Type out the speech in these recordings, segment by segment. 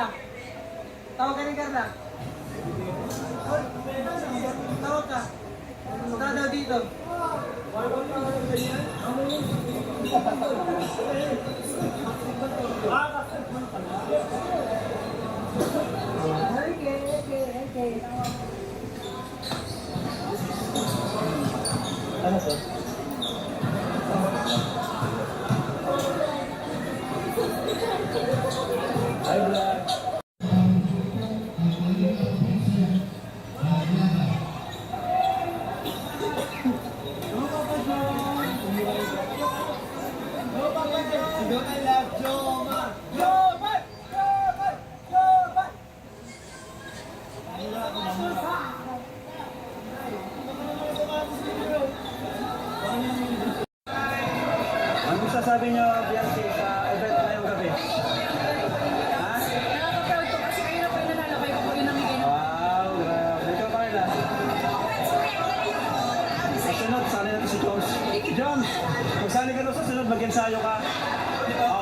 Carla. Tawag ka ni Carla. Tawag ka. Punta daw dito. Okay. Ano sir? Hi, Vlad. Ano sasabi niyo, Bianchi, sa event ngayong gabi? Ha? Nakaka-proud ko kasi kayo na po yung nanalo kayo po yung namigay ng Wow, grabe. Ikaw, Carla. Kasunod, sali natin si Jones. Jones, kung sali ka doon sa sunod, mag-ensayo ka.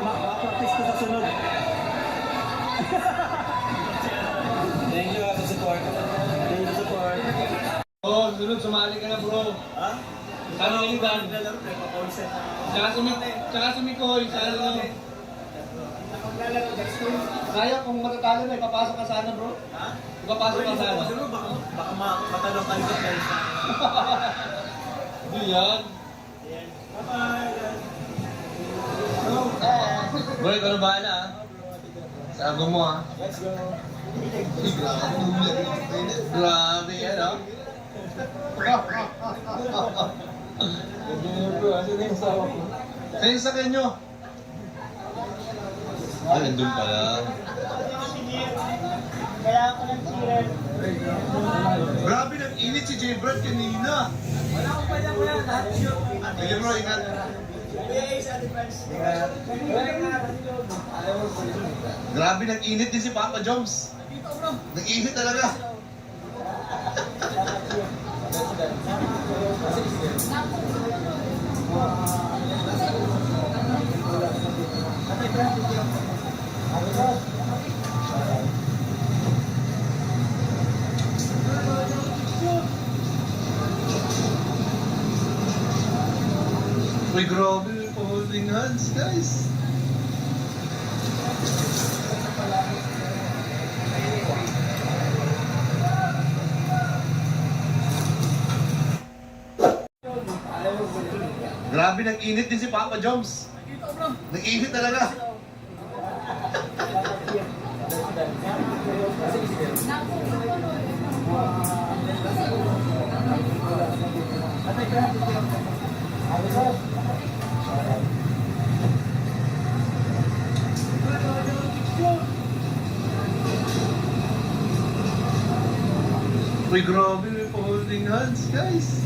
Mag-practice ka sa sunod. Thank you sa support. Thank you sa support. Oh, sunod, sumali ka na bro. Ha? Sana yung Dan. Tsaka sumikoy, sana lang. Kaya kung matatalo na, ipapasok ka sana bro. Ha? Ipapasok ka sana. Siguro baka matalong ka dito guys. Hindi yan. Bro, ikaw na bahala ah. Sabi mo ah. Let's go. Grabe yan ah. Ano yung sakyan nyo? Ah, nandun pala. Kaya ako ng cheerer. Grabe, nag-init si J. Brad kanina. Wala akong pala ko yan. Lahat yun. Sige bro, ingat. Grabe, nag-init din si Papa Joms. Nag-init talaga. Uy, grabe, holding hands, guys. 'Di ba? Ingat. Grabe, nag-init din si Papa Joms. Nag-init talaga. Uy, grabe, may holding hands, guys.